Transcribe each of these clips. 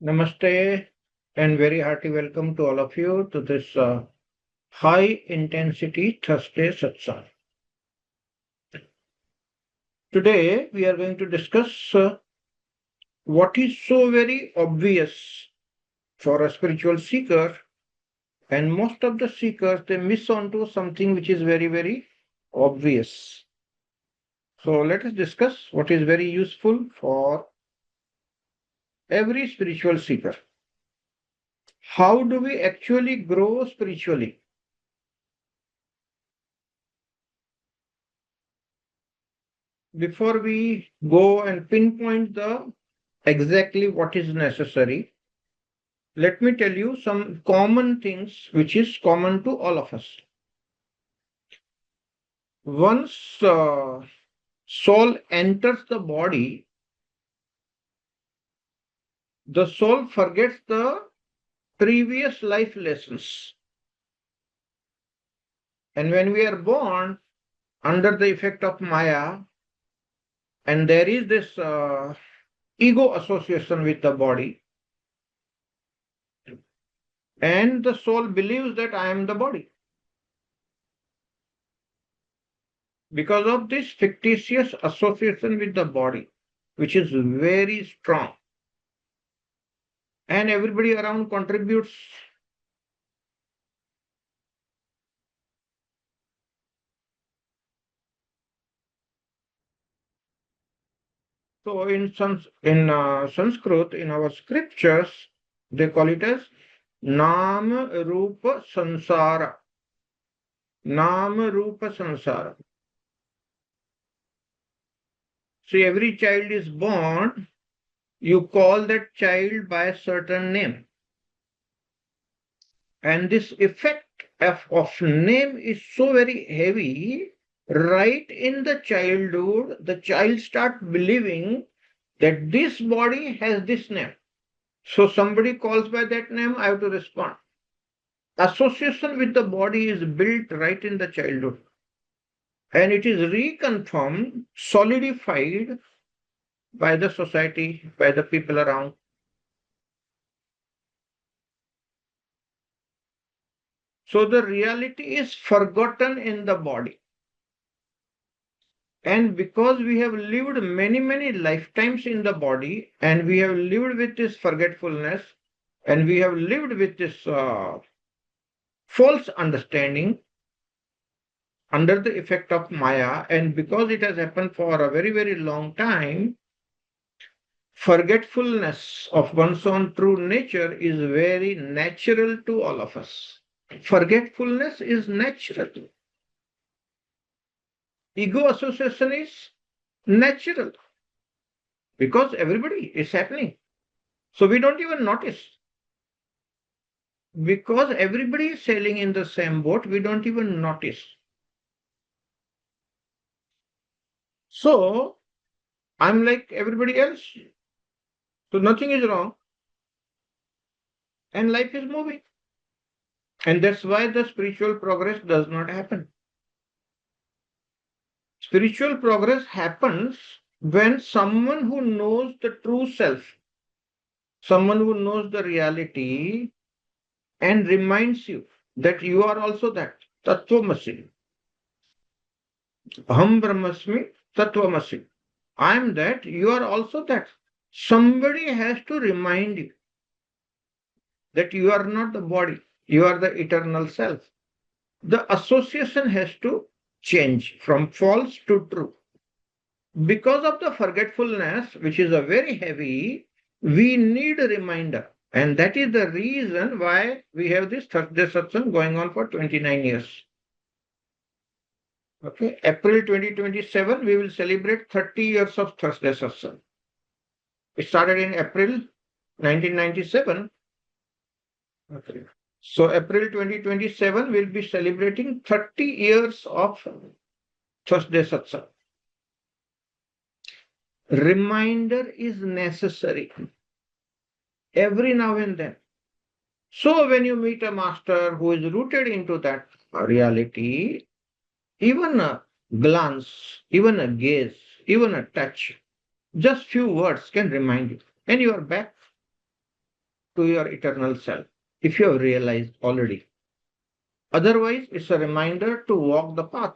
Namaste and very hearty welcome to all of you to this high intensity Thursday Satsang. Today we are going to discuss what is so very obvious for a spiritual seeker, and most of the seekers they miss on to something which is very obvious. So let us discuss what is very useful for every spiritual seeker. How do we actually grow spiritually? Before we go and pinpoint the exactly what is necessary, let me tell you some common things which is common to all of us. Once soul enters the body, the soul forgets the previous life lessons. And when we are born under the effect of Maya, and there is this ego association with the body, and the soul believes that I am the body. Because of this fictitious association with the body, which is very strong, and everybody around contributes. So in Sanskrit, in our scriptures, they call it as Nam Rupa Sansara. Nam Rupa Sansara. See, every child is born, you call that child by a certain name. And this effect of name is so very heavy. Right in the childhood, the child starts believing that this body has this name. So somebody calls by that name, I have to respond. Association with the body is built right in the childhood. And it is reconfirmed, solidified by the society, by the people around. So the reality is forgotten in the body. And because we have lived many lifetimes in the body, and we have lived with this forgetfulness, and we have lived with this false understanding under the effect of Maya, and because it has happened for a very long time, forgetfulness of one's own true nature is very natural to all of us. Forgetfulness is natural. Ego association is natural because everybody is happening. So we don't even notice. Because everybody is sailing in the same boat, we don't even notice. So I'm like everybody else. So nothing is wrong. And life is moving. And that's why the spiritual progress does not happen. Spiritual progress happens when someone who knows the true self, someone who knows the reality, and reminds you that you are also that. Tattvamasi. Aham Brahmasmi Tattvamasi. I am that, you are also that. Somebody has to remind you that you are not the body, you are the eternal self. The association has to change from false to true. Because of the forgetfulness, which is a very heavy, we need a reminder. And that is the reason why we have this Thursday Satsang going on for 29 years. Okay, April 2027, we will celebrate 30 years of Thursday Satsang. It started in April 1997. Okay. So April 2027 will be celebrating 30 years of Thursday Satsang. Reminder is necessary every now and then. So when you meet a master who is rooted into that reality, even a glance, even a gaze, even a touch, just few words can remind you, and you are back. to your eternal self, if you have realized already. Otherwise, it's a reminder to walk the path.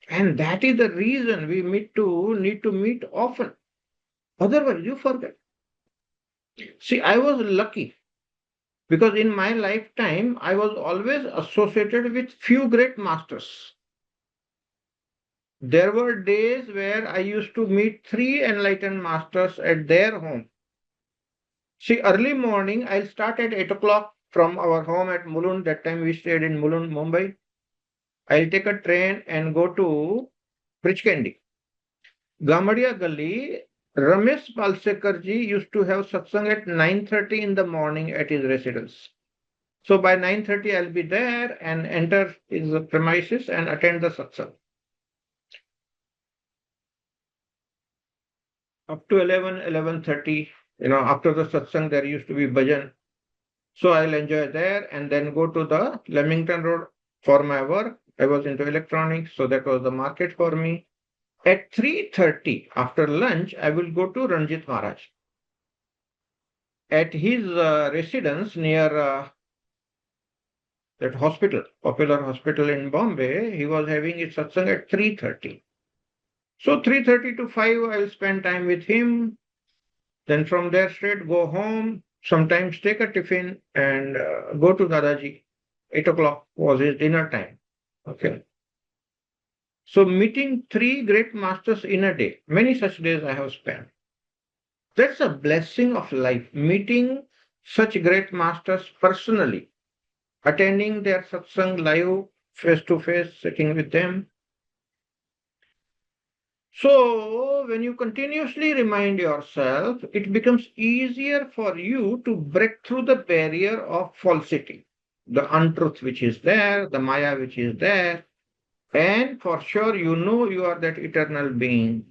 And that is the reason we need to meet often. Otherwise, you forget. See, I was lucky because in my lifetime, I was always associated with few great masters. There were days where I used to meet three enlightened masters at their home. See, early morning, I'll start at 8 o'clock from our home at Mulund. That time we stayed in Mulund, Mumbai. I'll take a train and go to Prichkendi. Gamadia Gali, Ramesh Palsekarji used to have satsang at 9:30 in the morning at his residence. So by 9:30, I'll be there and enter his premises and attend the satsang. Up to 11:30, after the satsang, there used to be bhajan. So I'll enjoy there and then go to the Leamington Road for my work. I was into electronics, so that was the market for me. At 3:30, after lunch, I will go to Ranjit Maharaj. At his residence near that hospital, popular hospital in Bombay, he was having his satsang at 3:30. So 3:30 to 5, I'll spend time with him. Then from there straight go home, sometimes take a tiffin and go to Dadaji. 8 o'clock was his dinner time. Okay. So meeting three great masters in a day, many such days I have spent. That's a blessing of life, meeting such great masters personally, attending their satsang live, face to face, sitting with them. So when you continuously remind yourself, it becomes easier for you to break through the barrier of falsity, the untruth which is there, the maya which is there. And for sure, you know you are that eternal being,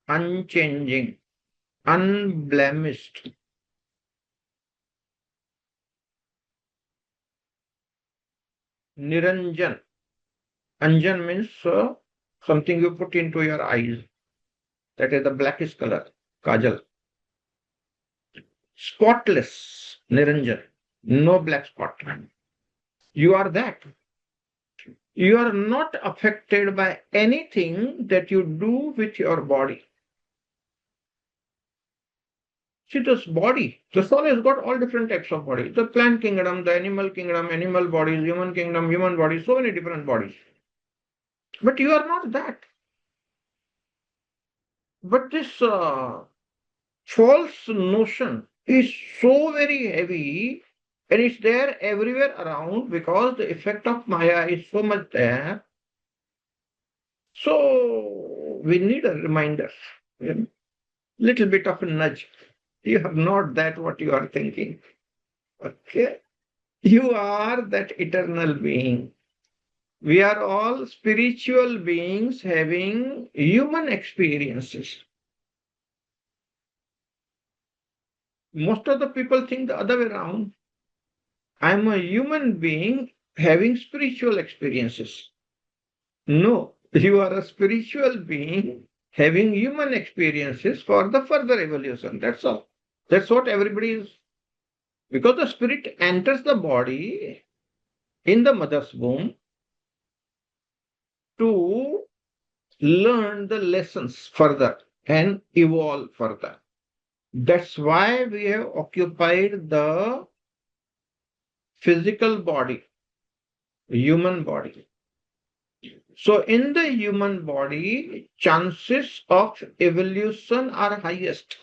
unchanging, unblemished. Niranjan. Anjan means something you put into your eyes. That is the blackish color, kajal. Spotless, Niranjan. No black spot. You are that. You are not affected by anything that you do with your body. See, this body, the soul has got all different types of bodies. The plant kingdom, the animal kingdom, animal bodies, human kingdom, human bodies, so many different bodies. But you are not that. But this false notion is so very heavy and it's there everywhere around because the effect of Maya is so much there. So we need a reminder, little bit of a nudge. You are not that what you are thinking. Okay? You are that eternal being. We are all spiritual beings having human experiences. Most of the people think the other way around. I'm a human being having spiritual experiences. No, you are a spiritual being having human experiences for the further evolution. That's all. That's what everybody is. Because the spirit enters the body in the mother's womb to learn the lessons further and evolve further. That's why we have occupied the physical body, human body. So in the human body, chances of evolution are highest.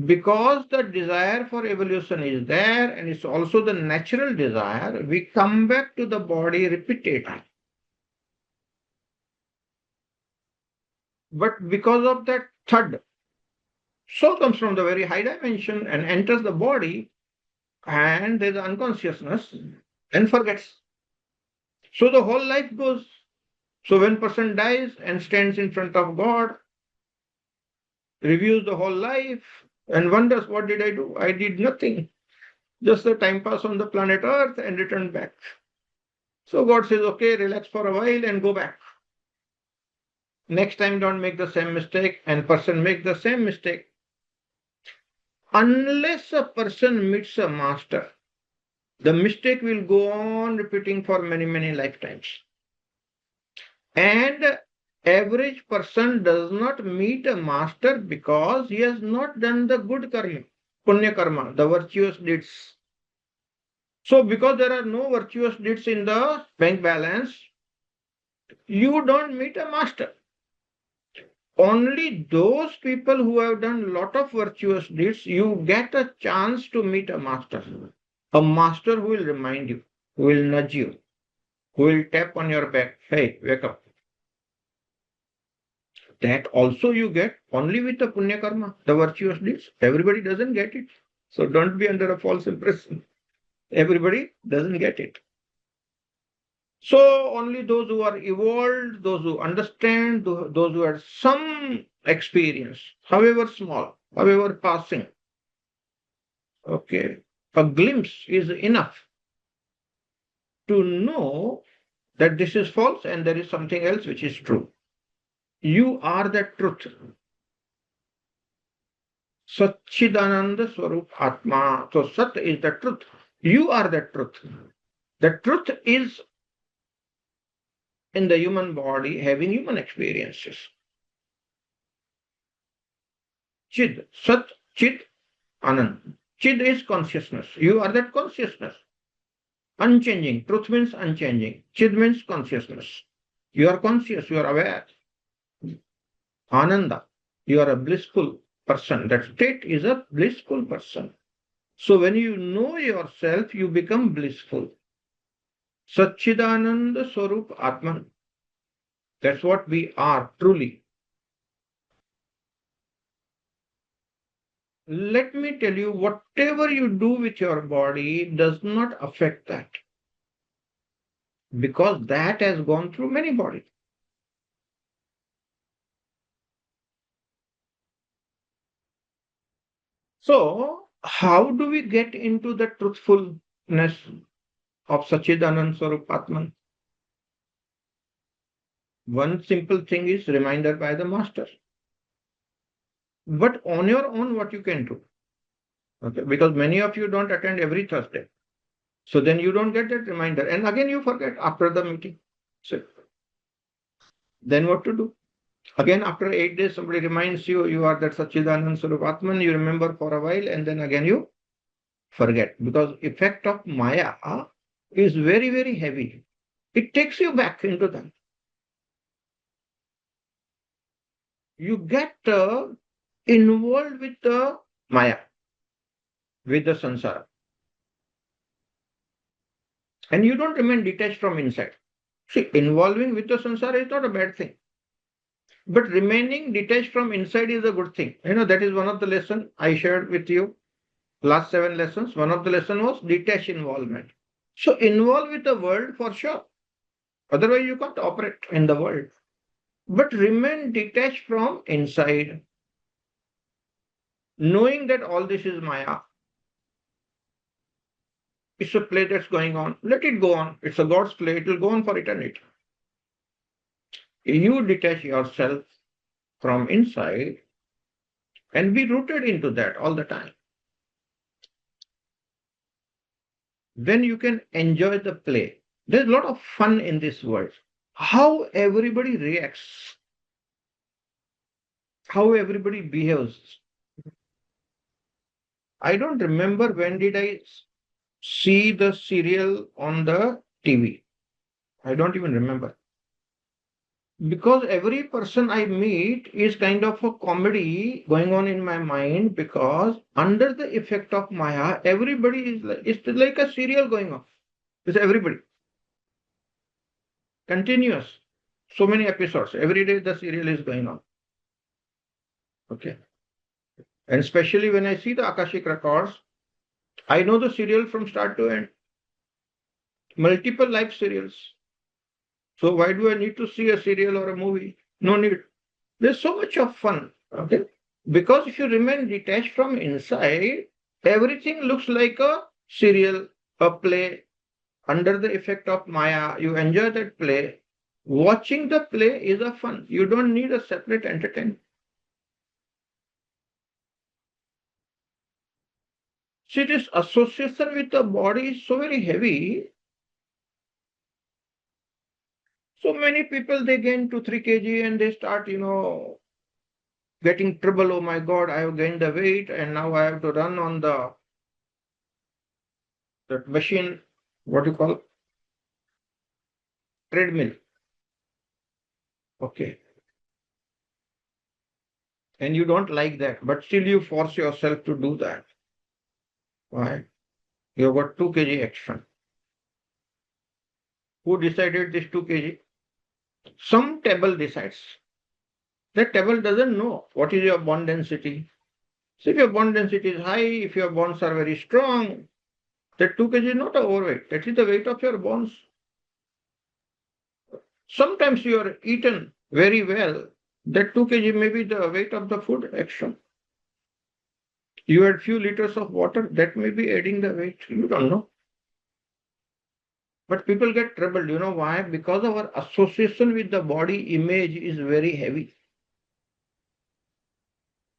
Because the desire for evolution is there and it's also the natural desire, we come back to the body repeatedly. But because of that thud, soul comes from the very high dimension and enters the body, and there's unconsciousness and forgets. So the whole life goes. So when person dies and stands in front of God, reviews the whole life and wonders, what did I do? I did nothing. Just a time pass on the planet Earth and return back. So God says, okay, relax for a while and go back. Next time don't make the same mistake, and person make the same mistake. unless a person meets a master, the mistake will go on repeating for many, many lifetimes. And average person does not meet a master because he has not done the good karma, punya karma, the virtuous deeds. So because there are no virtuous deeds in the bank balance, you don't meet a master. Only those people who have done a lot of virtuous deeds, you get a chance to meet a master. A master who will remind you, who will nudge you, who will tap on your back. Hey, wake up. That also you get only with the punya karma, the virtuous deeds. Everybody doesn't get it. So don't be under a false impression. Everybody doesn't get it. So only those who are evolved, those who understand, those who have some experience, however small, however passing, okay, a glimpse is enough to know that this is false and there is something else which is true. You are the truth. Satchidananda Swarup Atma. So Sat is the truth. You are the truth. The truth is in the human body having human experiences. Chid, Sat, Chid, Anand. Chid is consciousness. You are that consciousness. Unchanging. Truth means unchanging. Chid means consciousness. You are conscious, you are aware. Ananda. You are a blissful person. That state is a blissful person. So when you know yourself, you become blissful. Satchidananda Swarup Atman. That's what we are truly. Let me tell you, whatever you do with your body does not affect that. Because that has gone through many bodies. So, how do we get into the truthfulness of Satchidananda Swarup Atman? One simple thing is reminder by the master. But on your own, what you can do? Okay, because many of you don't attend every Thursday. So then you don't get that reminder. And again, you forget after the meeting. So then what to do? Again, after 8 days, somebody reminds you, you are that Satchidananda Swarup Atman, you remember for a while, and then again you forget. Because effect of Maya is very, very heavy. It takes you back into that. You get involved with the Maya, with the Sansara. And you don't remain detached from inside. See, involving with the Sansara is not a bad thing. But remaining detached from inside is a good thing. That is one of the lessons I shared with you. Last 7 lessons. One of the lessons was detached involvement. So involve with the world for sure. Otherwise you can't operate in the world. But remain detached from inside. Knowing that all this is Maya. It's a play that's going on. Let it go on. It's a God's play. It will go on for eternity. You detach yourself from inside and be rooted into that all the time. Then you can enjoy the play. There's a lot of fun in this world. How everybody reacts, how everybody behaves. I don't remember when did I see the serial on the TV. I don't even remember. Because every person I meet is kind of a comedy going on in my mind because under the effect of Maya, everybody it's like a serial going on. It's everybody. Continuous. So many episodes. Every day the serial is going on. Okay. And especially when I see the Akashic records, I know the serial from start to end. Multiple life serials. So why do I need to see a serial or a movie? No need. There's so much of fun. Okay. Because if you remain detached from inside, everything looks like a serial, a play. Under the effect of Maya, you enjoy that play. Watching the play is a fun. You don't need a separate entertainment. See, this association with the body is so very heavy. So many people, they gain 2, 3 kg and they start, getting trouble. Oh my God, I have gained the weight and now I have to run on that machine, what you call treadmill. Okay. And you don't like that, but still you force yourself to do that. Why? You got 2 kg extra. Who decided this 2 kg? Some table decides. That table doesn't know what is your bone density. So if your bone density is high, if your bones are very strong, that 2 kg is not overweight. That is the weight of your bones. Sometimes you are eaten very well. That 2 kg may be the weight of the food extra. You had few liters of water, that may be adding the weight. You don't know. But people get troubled. You know why? Because our association with the body image is very heavy.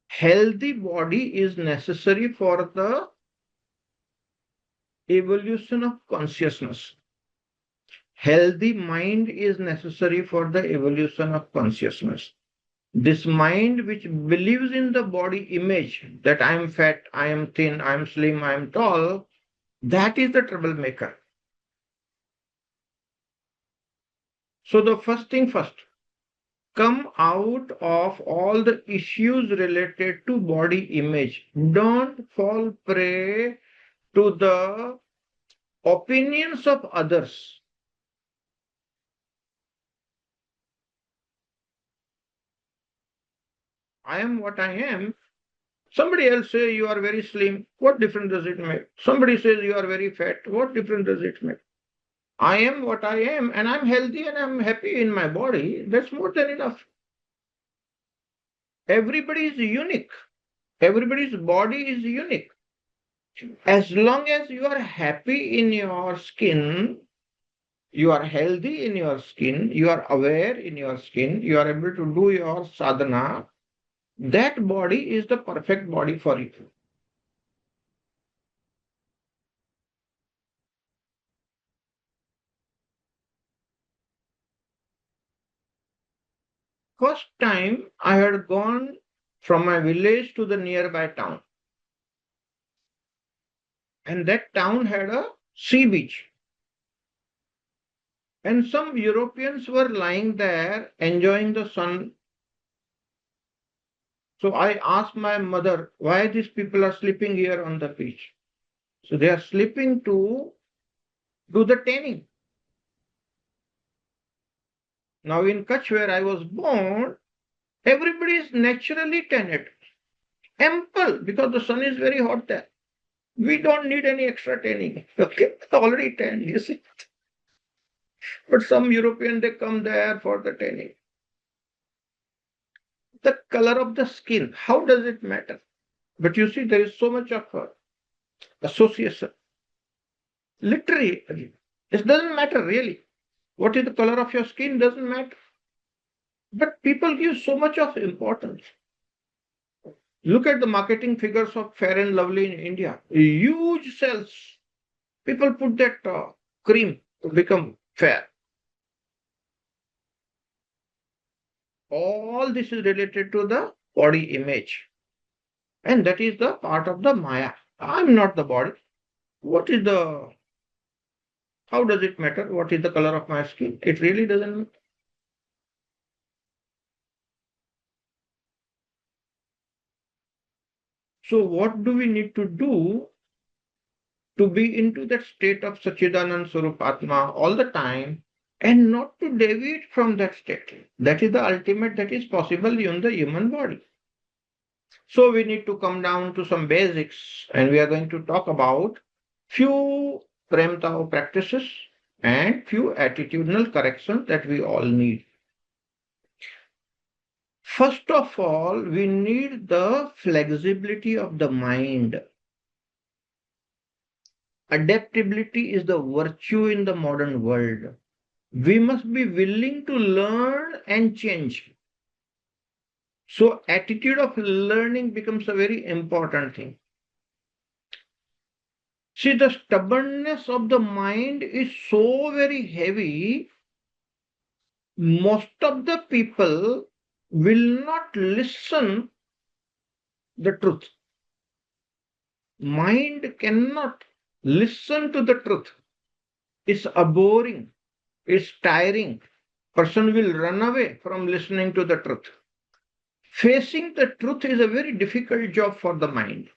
Healthy body is necessary for the evolution of consciousness. Healthy mind is necessary for the evolution of consciousness. This mind which believes in the body image, that I am fat, I am thin, I am slim, I am tall, that is the troublemaker. So the first thing first, come out of all the issues related to body image. Don't fall prey to the opinions of others. I am what I am. Somebody else say you are very slim. What difference does it make? Somebody says you are very fat. What difference does it make? I am what I am and I'm healthy and I'm happy in my body. That's more than enough. Everybody is unique. Everybody's body is unique. As long as you are happy in your skin, you are healthy in your skin, you are aware in your skin, you are able to do your sadhana, that body is the perfect body for you. First time I had gone from my village to the nearby town, and that town had a sea beach. And some Europeans were lying there enjoying the sun. So I asked my mother, why these people are sleeping here on the beach? So they are sleeping to do the tanning. Now in Kutch, where I was born, everybody is naturally tanned. Ample, because the sun is very hot there. We don't need any extra tanning. Okay, already tanned, you see. But some European, they come there for the tanning. The color of the skin, how does it matter? But you see, there is so much of association. Literally, it doesn't matter really. What is the color of your skin doesn't matter. But people give so much of importance. Look at the marketing figures of Fair and Lovely in India. Huge sales. People put that cream to become fair. All this is related to the body image. And that is the part of the Maya. I'm not the body. What is the, how does it matter? What is the color of my skin? It really doesn't matter. So what do we need to do to be into that state of Sachidanand Surupatma all the time and not to deviate from that state? That is the ultimate that is possible in the human body. So we need to come down to some basics and we are going to talk about few Prem Tao practices and few attitudinal corrections that we all need. First of all, we need the flexibility of the mind. Adaptability is the virtue in the modern world. We must be willing to learn and change. So attitude of learning becomes a very important thing. See, the stubbornness of the mind is so very heavy, most of the people will not listen the truth. Mind cannot listen to the truth. It's boring, it's tiring. Person will run away from listening to the truth. Facing the truth is a very difficult job for the mind.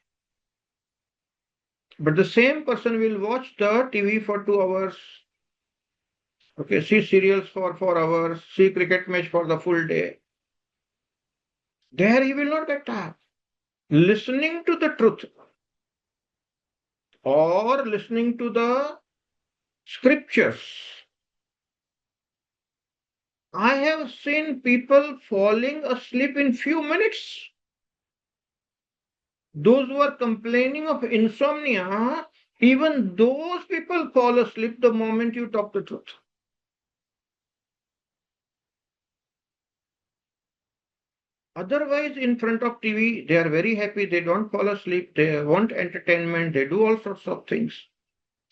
But the same person will watch the TV for 2 hours, okay, see serials for 4 hours, see cricket match for the full day. There he will not get tired. Listening to the truth or listening to the scriptures. I have seen people falling asleep in few minutes. Those who are complaining of insomnia, even those people fall asleep the moment you talk the truth. Otherwise, in front of TV, they are very happy. They don't fall asleep. They want entertainment. They do all sorts of things.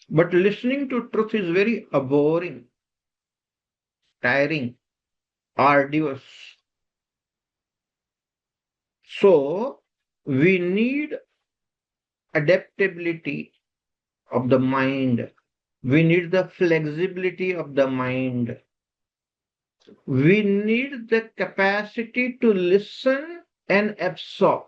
But listening to truth is very boring, tiring, arduous. So, we need adaptability of the mind. We need the flexibility of the mind. We need the capacity to listen and absorb.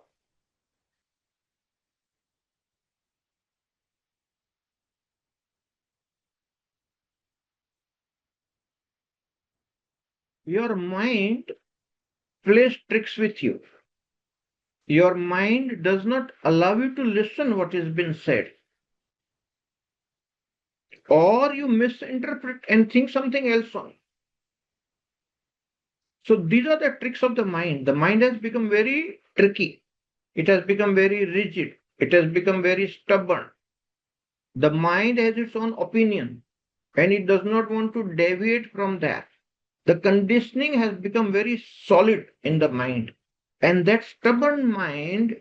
Your mind plays tricks with you. Your mind does not allow you to listen what has been said. Or you misinterpret and think something else on. So these are the tricks of the mind. The mind has become very tricky. It has become very rigid. It has become very stubborn. The mind has its own opinion and it does not want to deviate from that. The conditioning has become very solid in the mind. And that stubborn mind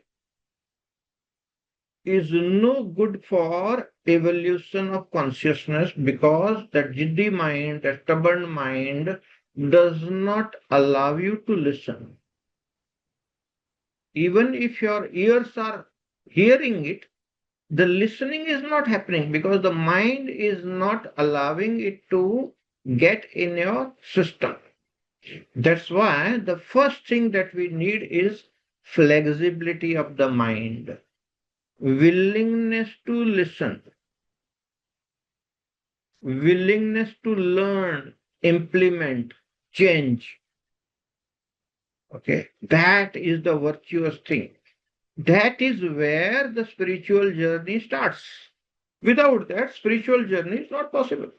is no good for evolution of consciousness because that jiddi mind, that stubborn mind, does not allow you to listen. Even if your ears are hearing it, the listening is not happening because the mind is not allowing it to get in your system. That's why the first thing that we need is flexibility of the mind, willingness to listen, willingness to learn, implement, change. Okay, that is the virtuous thing. That is where the spiritual journey starts. Without that, spiritual journey is not possible.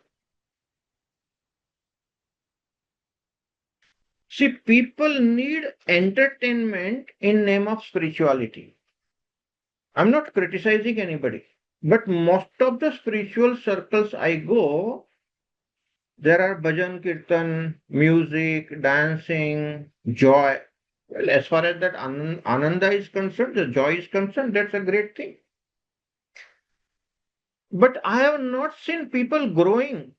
See, people need entertainment in name of spirituality. I'm not criticizing anybody, but most of the spiritual circles I go, there are bhajan, kirtan, music, dancing, joy. Well, as far as that ananda is concerned, the joy is concerned, that's a great thing. But I have not seen people growing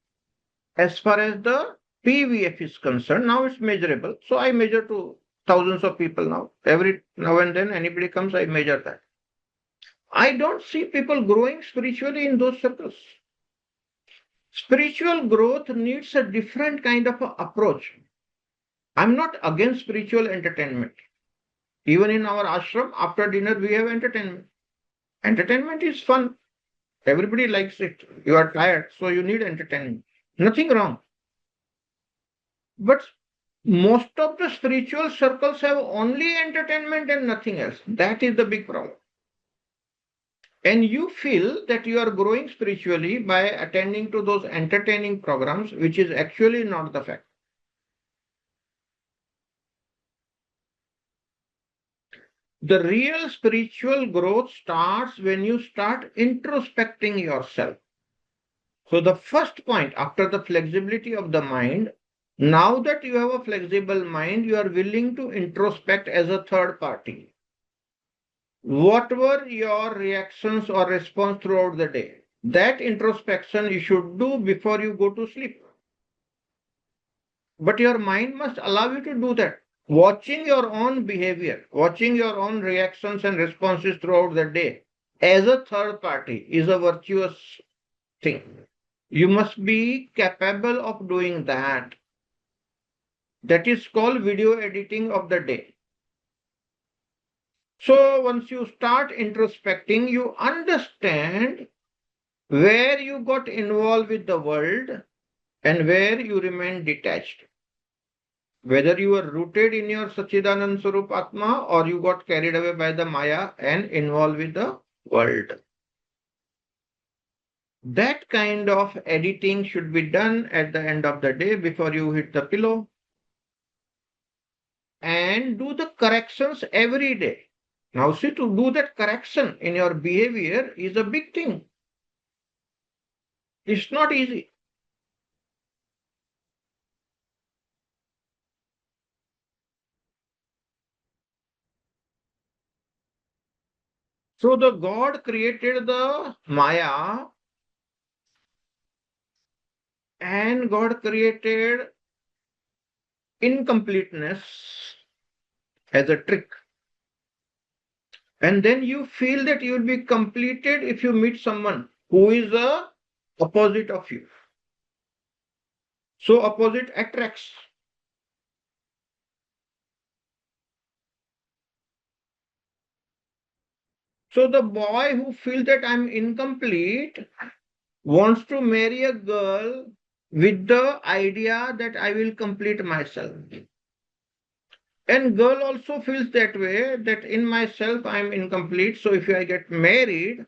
as far as the PVF is concerned. Now it's measurable. So I measure to thousands of people now. Every now and then anybody comes, I measure that. I don't see people growing spiritually in those circles. Spiritual growth needs a different kind of approach. I'm not against spiritual entertainment. Even in our ashram, after dinner, we have entertainment. Entertainment is fun. Everybody likes it. You are tired, so you need entertainment. Nothing wrong. But most of the spiritual circles have only entertainment and nothing else. That is the big problem. And you feel that you are growing spiritually by attending to those entertaining programs, which is actually not the fact. The real spiritual growth starts when you start introspecting yourself. So the first point after the flexibility of the mind, now that you have a flexible mind, you are willing to introspect as a third party. What were your reactions or response throughout the day? That introspection you should do before you go to sleep. But your mind must allow you to do that. Watching your own behavior, watching your own reactions and responses throughout the day as a third party is a virtuous thing. You must be capable of doing that. That is called video editing of the day. So once you start introspecting, you understand where you got involved with the world and where you remain detached. Whether you are rooted in your Sachidanand Swarup Atma or you got carried away by the Maya and involved with the world. That kind of editing should be done at the end of the day before you hit the pillow. And do the corrections every day. Now, see, to do that correction in your behavior is a big thing. It's not easy. So, the God created the Maya and God created incompleteness as a trick. And then you feel that you will be completed if you meet someone who is a opposite of you. So opposite attracts. So the boy who feels that I'm incomplete wants to marry a girl with the idea that I will complete myself. And girl also feels that way, that in myself I am incomplete. So if I get married,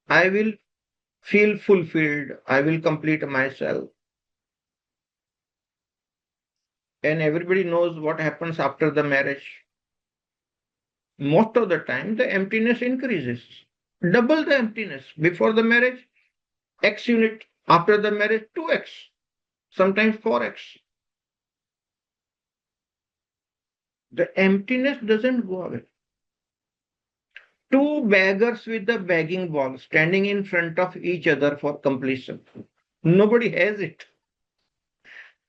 I will feel fulfilled. I will complete myself. And everybody knows what happens after the marriage. Most of the time, the emptiness increases. Double the emptiness. Before the marriage, X unit. After the marriage, 2X. Sometimes 4X. The emptiness doesn't go away. Two beggars with the begging ball standing in front of each other for completion. Nobody has it.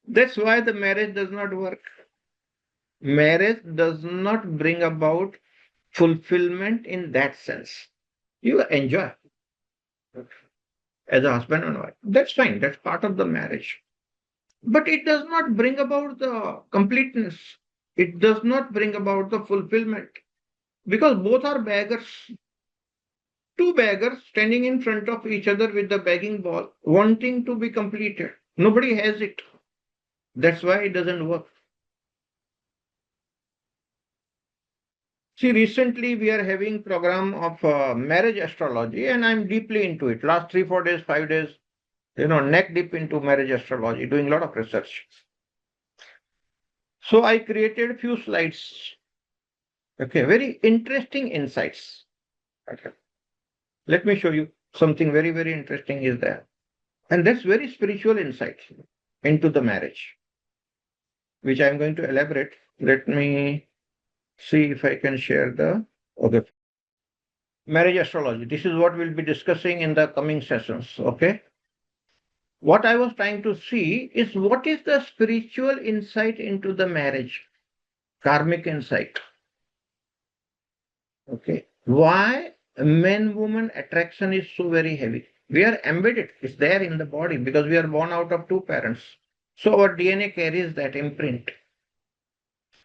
That's why the marriage does not work. Marriage does not bring about fulfillment in that sense. You enjoy as a husband and wife. That's fine. That's part of the marriage. But it does not bring about the completeness. It does not bring about the fulfillment because both are beggars. Two beggars standing in front of each other with the begging ball, wanting to be completed. Nobody has it. That's why it doesn't work. See, recently we are having program of marriage astrology, and I'm deeply into it. Last 3, 4 days, 5 days, neck deep into marriage astrology, doing a lot of research. So I created a few slides. Okay, very interesting insights. Okay. Let me show you something very, very interesting is there. And that's very spiritual insight into the marriage, which I'm going to elaborate. Let me see if I can share the, okay. Marriage astrology. This is what we'll be discussing in the coming sessions. Okay. What I was trying to see is what is the spiritual insight into the marriage, karmic insight. Okay. Why man-woman attraction is so very heavy? We are embedded. It's there in the body because we are born out of two parents. So our DNA carries that imprint.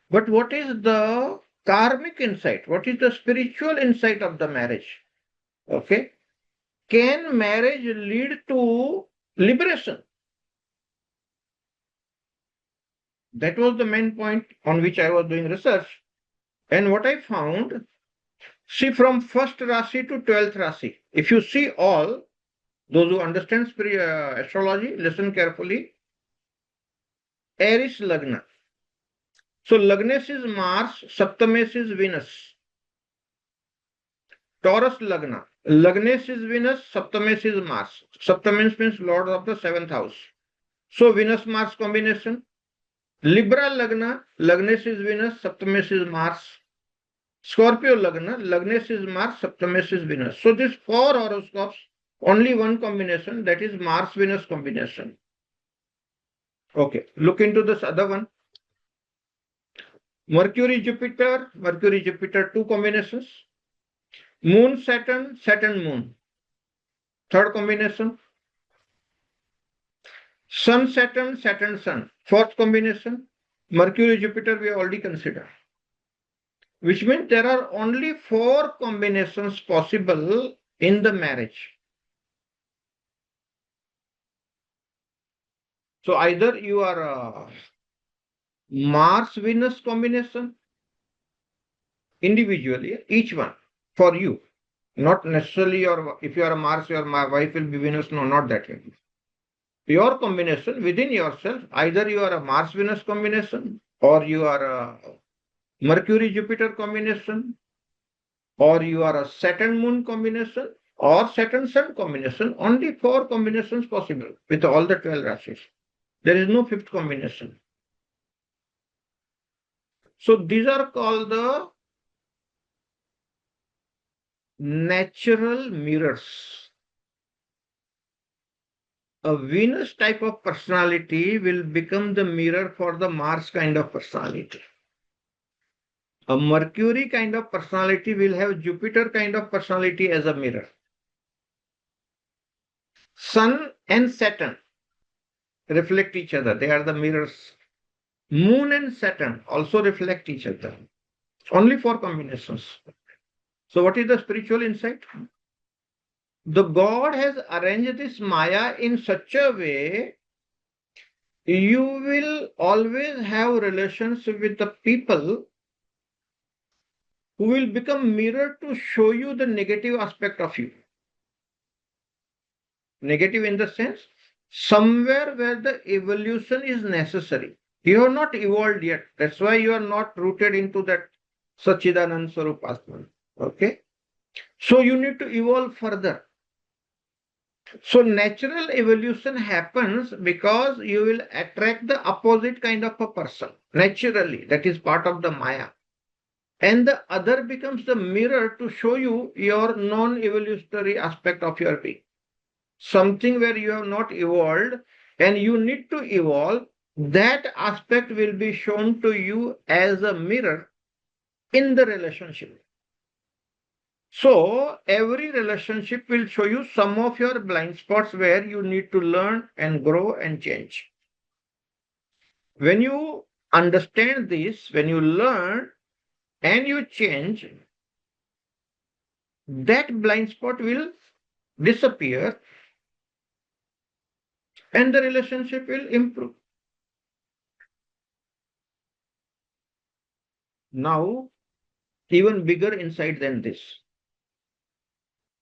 But what is the karmic insight? What is the spiritual insight of the marriage? Okay. Can marriage lead to liberation? That was the main point on which I was doing research. And what I found, see from first Rasi to 12th Rasi, if you see all, those who understand astrology, listen carefully. Aries Lagna. So Lagnes is Mars, Saptames is Venus. Taurus Lagna. Lagnes is Venus, Saptames is Mars. Saptames means Lord of the 7th house. So Venus Mars combination. Libra Lagna, Lagnes is Venus, Saptames is Mars. Scorpio Lagna, Lagnes is Mars, Saptames is Venus. So these four horoscopes Only one combination, that is Mars-Venus combination. Okay, look into this other one. Mercury-Jupiter, two combinations. Moon-Saturn, Saturn-Moon, third combination. Sun-Saturn, Saturn-Sun, fourth combination. Mercury-Jupiter we already considered. Which means there are only four combinations possible in the marriage. So either you are a Mars-Venus combination, individually, each one for you. Not necessarily if you are a Mars, your wife will be Venus. No, not that way. Your combination within yourself, either you are a Mars-Venus combination, or you are a Mercury-Jupiter combination, or you are a Saturn-Moon combination, or Saturn-Sun combination. Only four combinations possible with all the 12 rashis. There is no fifth combination. So these are called the natural mirrors. A Venus type of personality will become the mirror for the Mars kind of personality. A Mercury kind of personality will have Jupiter kind of personality as a mirror. Sun and Saturn reflect each other. They are the mirrors. Moon and Saturn also reflect each other. Only four combinations. So what is the spiritual insight? The God has arranged this Maya in such a way you will always have relations with the people who will become mirror to show you the negative aspect of you. Negative in the sense, somewhere where the evolution is necessary. You have not evolved yet. That's why you are not rooted into that Sachidanand Swarup Atman. Okay? So you need to evolve further. So natural evolution happens because you will attract the opposite kind of a person. Naturally, that is part of the Maya. And the other becomes the mirror to show you your non-evolutionary aspect of your being. Something where you have not evolved and you need to evolve, that aspect will be shown to you as a mirror in the relationship. So every relationship will show you some of your blind spots where you need to learn and grow and change. When you understand this, when you learn and you change, that blind spot will disappear and the relationship will improve. Now, even bigger insight than this.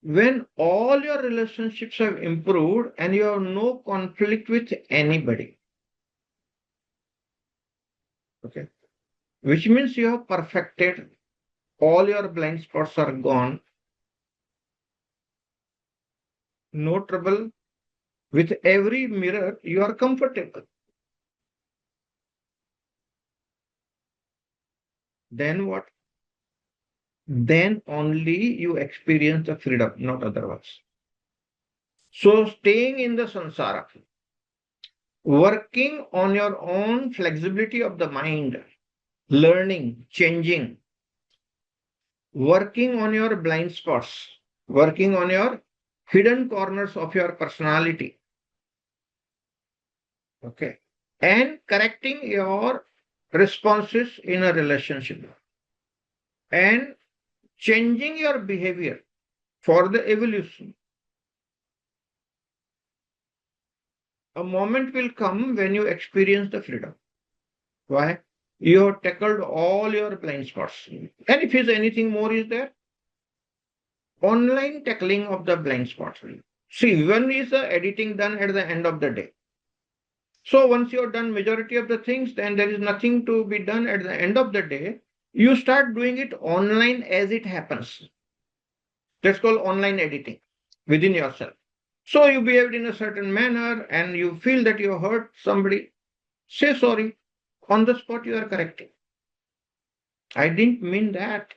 When all your relationships have improved and you have no conflict with anybody, okay, which means you have perfected, all your blind spots are gone, no trouble, with every mirror you are comfortable. Then what? Then only you experience the freedom, not otherwise. So staying in the samsara, working on your own flexibility of the mind, learning, changing, working on your blind spots, working on your hidden corners of your personality, okay, and correcting your responses in a relationship and changing your behavior for the evolution. A moment will come when you experience the freedom. Why? You have tackled all your blind spots. And if is anything more is there, online tackling of the blind spots. See, when is the editing done at the end of the day? So once you have done majority of the things, then there is nothing to be done at the end of the day. You start doing it online as it happens. That's called online editing within yourself. So you behaved in a certain manner and you feel that you hurt somebody. Say sorry. On the spot you are correcting. I didn't mean that.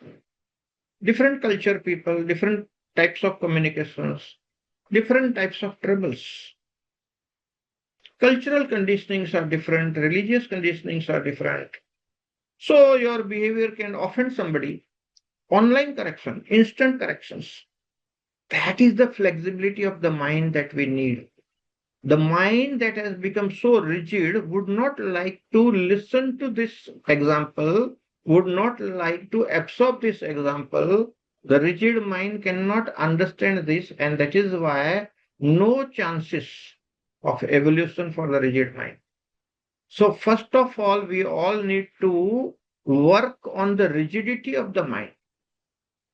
Different culture people, different types of communications, different types of troubles. Cultural conditionings are different, religious conditionings are different. So your behavior can offend somebody. Online correction, instant corrections. That is the flexibility of the mind that we need. The mind that has become so rigid would not like to listen to this example, would not like to absorb this example. The rigid mind cannot understand this, and that is why no chances of evolution for the rigid mind. So, first of all, we all need to work on the rigidity of the mind,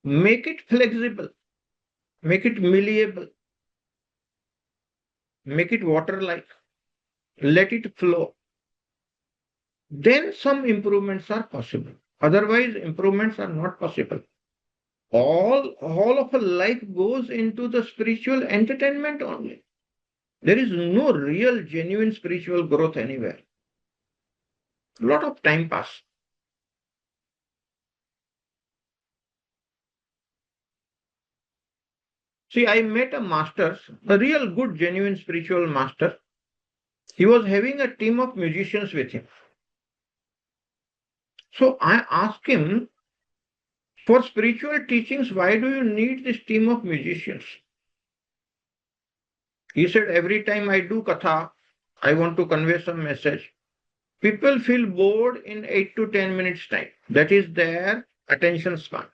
make it flexible, make it malleable, make it water like, let it flow. Then some improvements are possible. Otherwise, improvements are not possible. All of a life goes into the spiritual entertainment only. There is no real, genuine spiritual growth anywhere. A lot of time pass. See, I met a master, a real good, genuine spiritual master. He was having a team of musicians with him. So I asked him, for spiritual teachings, why do you need this team of musicians? He said, every time I do katha, I want to convey some message. People feel bored in 8 to 10 minutes time. That is their attention span.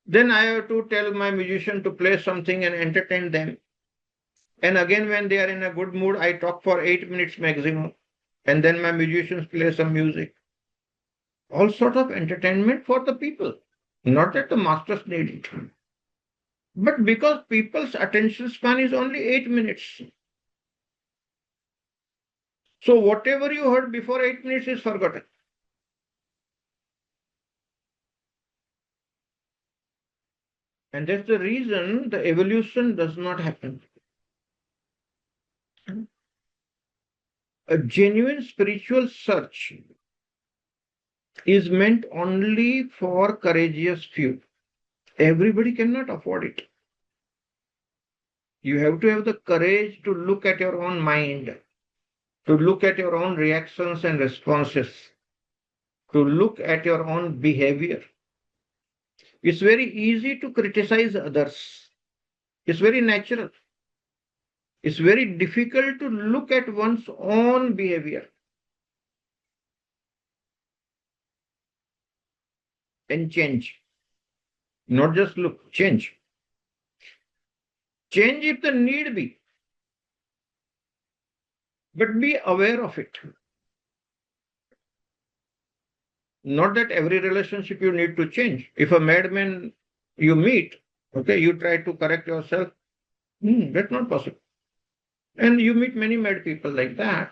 Then I have to tell my musician to play something and entertain them. And again, when they are in a good mood, I talk for 8 minutes maximum. And then my musicians play some music. All sort of entertainment for the people. Not that the masters need it. But because people's attention span is only 8 minutes. So whatever you heard before 8 minutes is forgotten. And that's the reason the evolution does not happen. A genuine spiritual search is meant only for courageous few. Everybody cannot afford it. You have to have the courage to look at your own mind, to look at your own reactions and responses, to look at your own behavior. It's very easy to criticize others. It's very natural. It's very difficult to look at one's own behavior and change. Not just look, change. Change if the need be, but be aware of it. Not that every relationship you need to change. If a madman you meet, okay, you try to correct yourself, that's not possible. And you meet many mad people like that.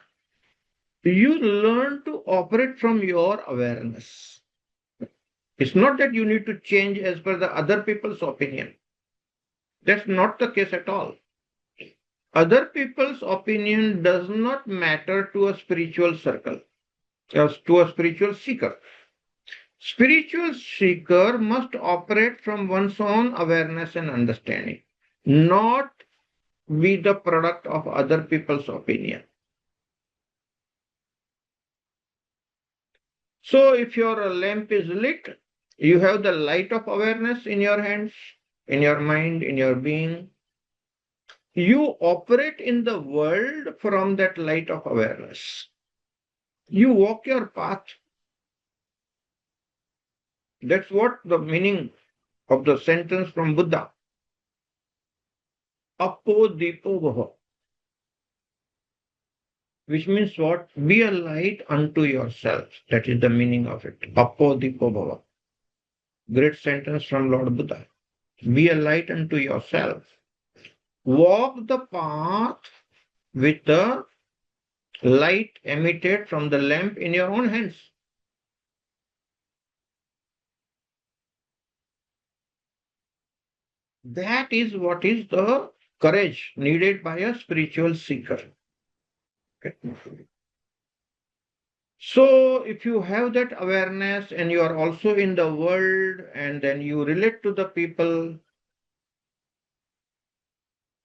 You learn to operate from your awareness. It's not that you need to change as per the other people's opinion. That's not the case at all. Other people's opinion does not matter to a spiritual circle, to a spiritual seeker. Spiritual seeker must operate from one's own awareness and understanding, not be the product of other people's opinion. So if your lamp is lit, you have the light of awareness in your hands, in your mind, in your being. You operate in the world from that light of awareness. You walk your path. That's what the meaning of the sentence from Buddha. Apo dipo bhava. Which means what? Be a light unto yourself. That is the meaning of it. Apo dipo bhava. Great sentence from Lord Buddha. Be a light unto yourself. Walk the path with the light emitted from the lamp in your own hands. That is what is the courage needed by a spiritual seeker. Okay. So if you have that awareness and you are also in the world and then you relate to the people,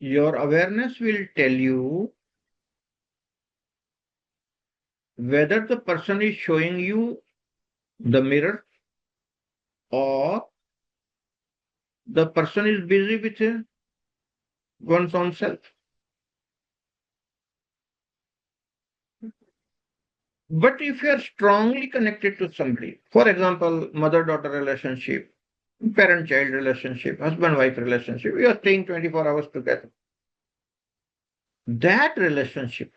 Your awareness will tell you whether the person is showing you the mirror or the person is busy with one's own self. But if you are strongly connected to somebody, for example, mother-daughter relationship, parent-child relationship, husband-wife relationship, you are staying 24 hours together. That relationship,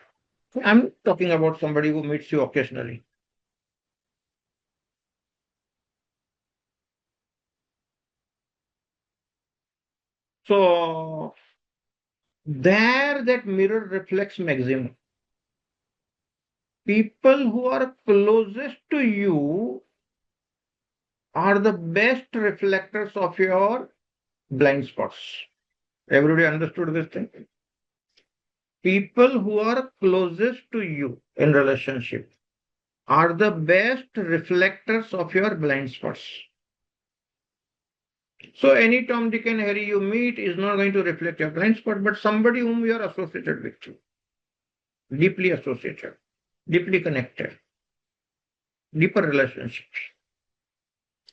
I'm talking about somebody who meets you occasionally. So there that mirror reflects maximum. People who are closest to you are the best reflectors of your blind spots. Everybody understood this thing? People who are closest to you in relationship are the best reflectors of your blind spots. So any Tom, Dick and Harry you meet is not going to reflect your blind spot, but somebody whom you are associated with, deeply associated, deeply connected, deeper relationships.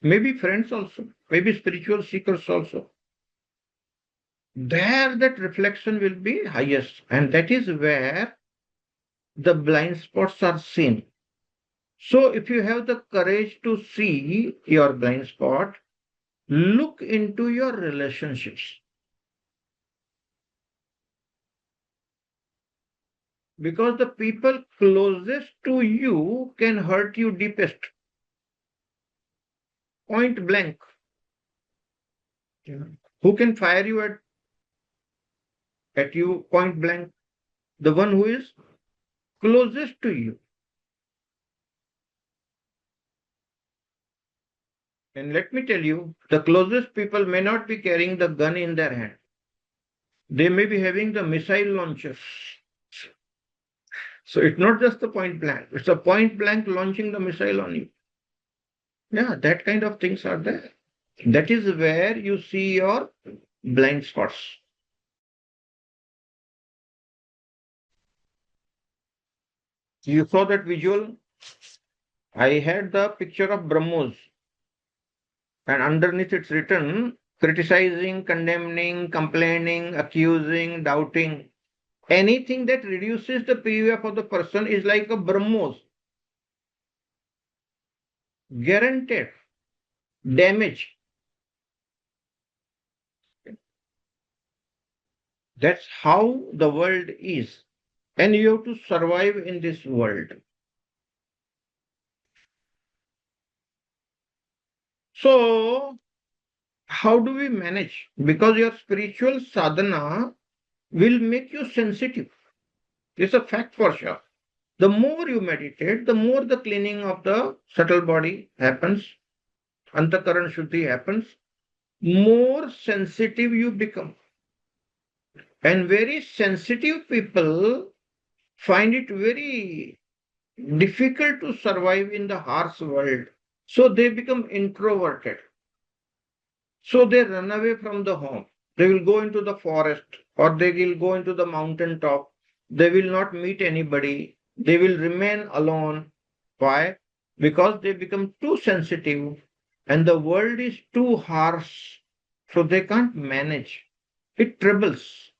Maybe friends also, maybe spiritual seekers also. There that reflection will be highest, and that is where the blind spots are seen. So if you have the courage to see your blind spot, look into your relationships. Because the people closest to you can hurt you deepest. Point blank. Yeah. Who can fire you at you point blank? The one who is closest to you. And let me tell you, the closest people may not be carrying the gun in their hand. They may be having the missile launchers. So it's not just the point blank, it's a point blank launching the missile on you. Yeah, that kind of things are there. That is where you see your blind spots. You saw that visual? I had the picture of Brahmos, and underneath it's written criticizing, condemning, complaining, accusing, doubting. Anything that reduces the PUF of the person is like a Brahmos. Guaranteed damage. That's how the world is. And you have to survive in this world. So, how do we manage? Because your spiritual sadhana will make you sensitive. It's a fact for sure. The more you meditate, the more the cleaning of the subtle body happens, antakaran shuddhi happens, more sensitive you become. And very sensitive people find it very difficult to survive in the harsh world. So they become introverted. So they run away from the home. They will go into the forest or they will go into the mountain top. They will not meet anybody. They will remain alone. Why? Because they become too sensitive and the world is too harsh. So they can't manage. It troubles.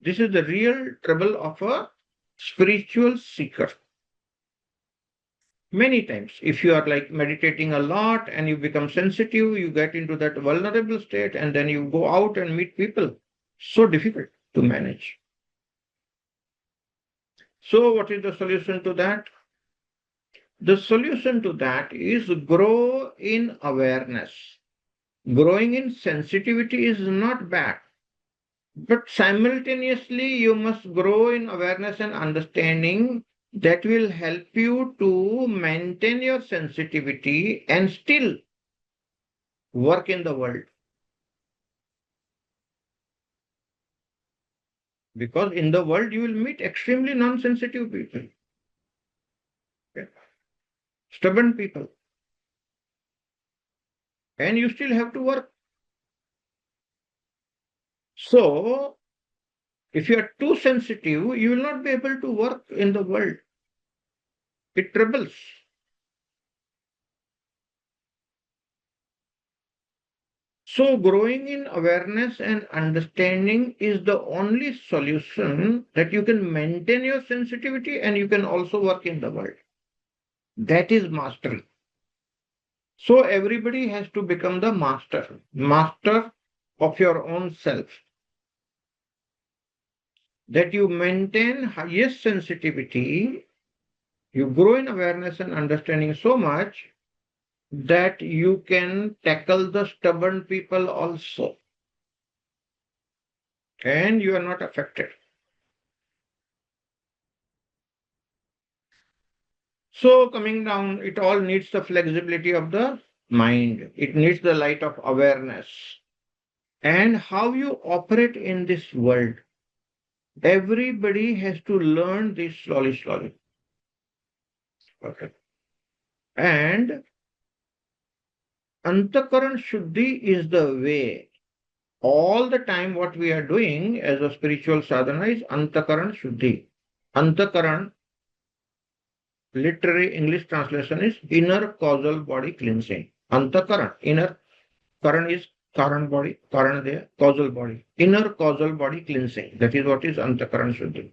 This is the real trouble of a spiritual seeker. Many times, if you are like meditating a lot and you become sensitive, you get into that vulnerable state and then you go out and meet people. So difficult to manage. So, what is the solution to that? The solution to that is grow in awareness. Growing in sensitivity is not bad, but simultaneously, you must grow in awareness and understanding that will help you to maintain your sensitivity and still work in the world. Because in the world, you will meet extremely non-sensitive people, okay? Stubborn people, and you still have to work. So, if you are too sensitive, you will not be able to work in the world. It troubles. So, growing in awareness and understanding is the only solution that you can maintain your sensitivity and you can also work in the world. That is mastery. So, everybody has to become the master of your own self. That you maintain highest sensitivity, you grow in awareness and understanding so much that you can tackle the stubborn people also, and you are not affected. So, coming down, it all needs the flexibility of the mind, it needs the light of awareness, and how you operate in this world. Everybody has to learn this slowly. Okay. And Antakaran Shuddhi is the way. All the time, what we are doing as a spiritual sadhana is Antakaran Shuddhi. Antakaran, literary English translation is inner causal body cleansing. Antakaran, inner Karan is Karan body, Karan there, causal body. Inner causal body cleansing. That is what is Antakaran Shuddhi.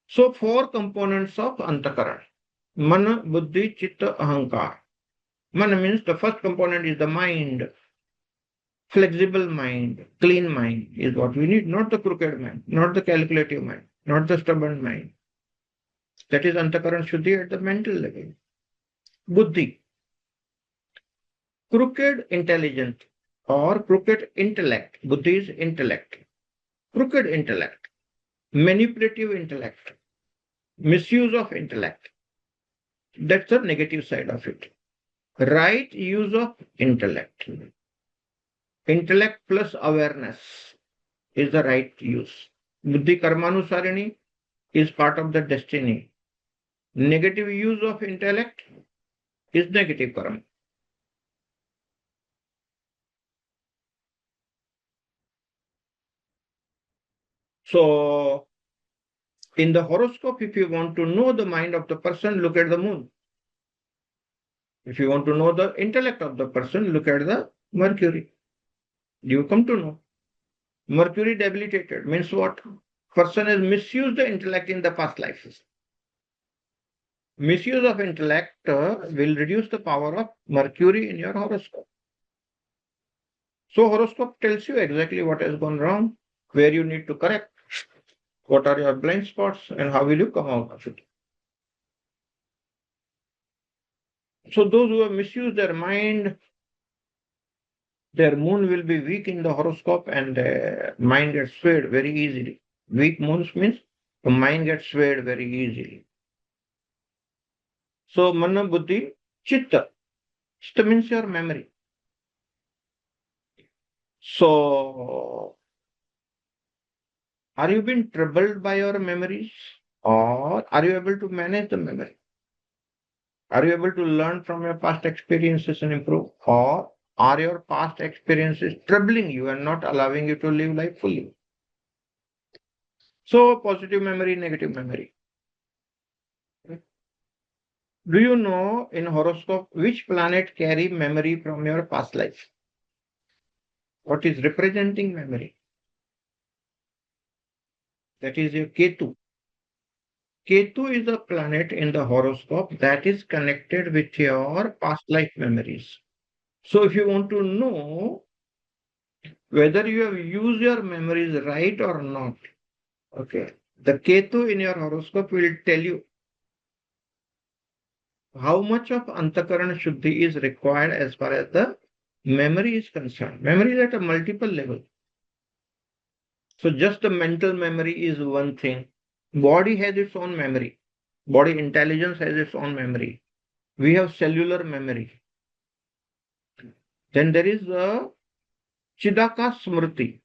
So, four components of Antakaran. Mana, Buddhi, Chitta, Ahankar. Mana means the first component is the mind. Flexible mind, clean mind is what we need, not the crooked mind, not the calculative mind, not the stubborn mind. That is Antakaran Shuddhi at the mental level. Buddhi, crooked intelligence or crooked intellect. Buddhi is intellect. Crooked intellect, manipulative intellect, misuse of intellect. That's the negative side of it. Right use of intellect. Intellect plus awareness is the right use. Buddhi karmanusarini is part of the destiny. Negative use of intellect is negative karma. So, in the horoscope, if you want to know the mind of the person, look at the moon. If you want to know the intellect of the person, look at the Mercury. You come to know. Mercury debilitated means what? Person has misused the intellect in the past lives. Misuse of intellect will reduce the power of Mercury in your horoscope. So horoscope tells you exactly what has gone wrong, where you need to correct, what are your blind spots, and how will you come out of it. So those who have misused their mind, their moon will be weak in the horoscope and mind gets swayed very easily. Weak moons means the mind gets swayed very easily. So mana, buddhi, chitta. Chitta means your memory. So are you being troubled by your memories or are you able to manage the memory? Are you able to learn from your past experiences and improve? Or are your past experiences troubling you and not allowing you to live life fully? So, positive memory, negative memory. Do you know in horoscope which planet carry memory from your past life? What is representing memory? That is your Ketu. Ketu is a planet in the horoscope that is connected with your past life memories. So, if you want to know whether you have used your memories right or not, okay, the Ketu in your horoscope will tell you how much of Antakaran Shuddhi is required as far as the memory is concerned. Memory is at a multiple level. So just the mental memory is one thing. Body has its own memory. Body intelligence has its own memory. We have cellular memory. Then there is a Chidaka Smriti.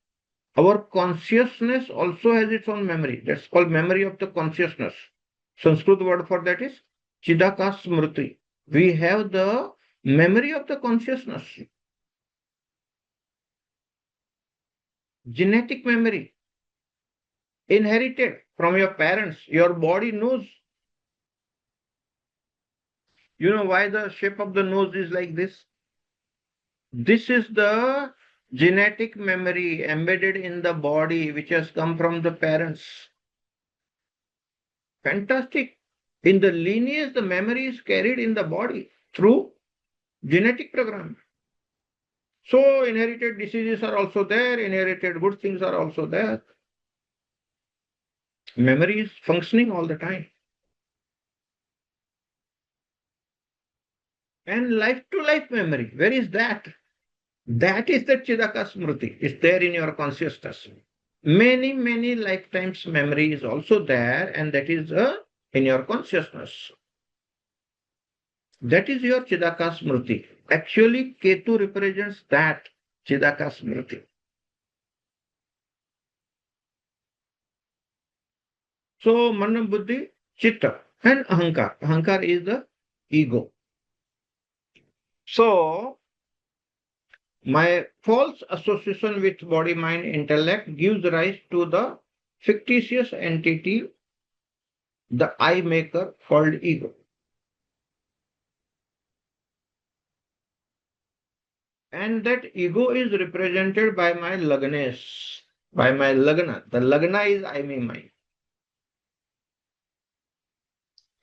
Our consciousness also has its own memory. That's called memory of the consciousness. Sanskrit word for that is Chidaka Smriti. We have the memory of the consciousness. Genetic memory, inherited from your parents. Your body knows. You know why the shape of the nose is like this? This is the genetic memory embedded in the body which has come from the parents. Fantastic. In the lineage, the memory is carried in the body through genetic program. So inherited diseases are also there, inherited good things are also there. Memory is functioning all the time. And life to life memory, where is that? That is the Chidaka Smriti. It's there in your consciousness. Many, many lifetimes memory is also there, and that is in your consciousness. That is your Chidaka Smriti. Actually, Ketu represents that Chidaka Smriti. So, Mana Buddhi, Chitta, and Ahankar. Ahankar is the ego. So, my false association with body, mind, intellect gives rise to the fictitious entity, the I maker called ego. And that ego is represented by my lagnes, by my lagna. The lagna is I, me, mine.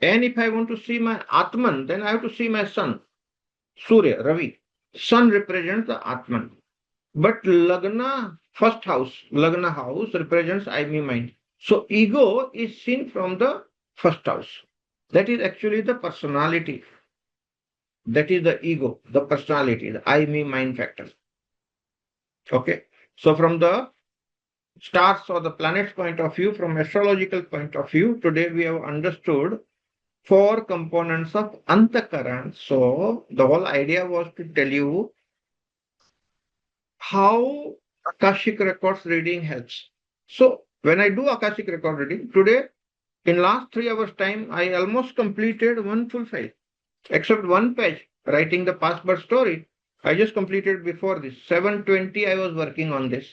And if I want to see my Atman, then I have to see my sun, Surya, Ravi. Sun represents the Atman. But Lagna, first house, Lagna house represents I, me, mind. So ego is seen from the first house. That is actually the personality. That is the ego, the personality, the I, me, mind factor. Okay. So from the stars or the planets point of view, from astrological point of view, today we have understood four components of Antakaran. So the whole idea was to tell you how Akashic records reading helps. So when I do Akashic record reading, today in last 3 hours time, I almost completed one full file, except one page, writing the past birth story. I just completed before this. 7:20 I was working on this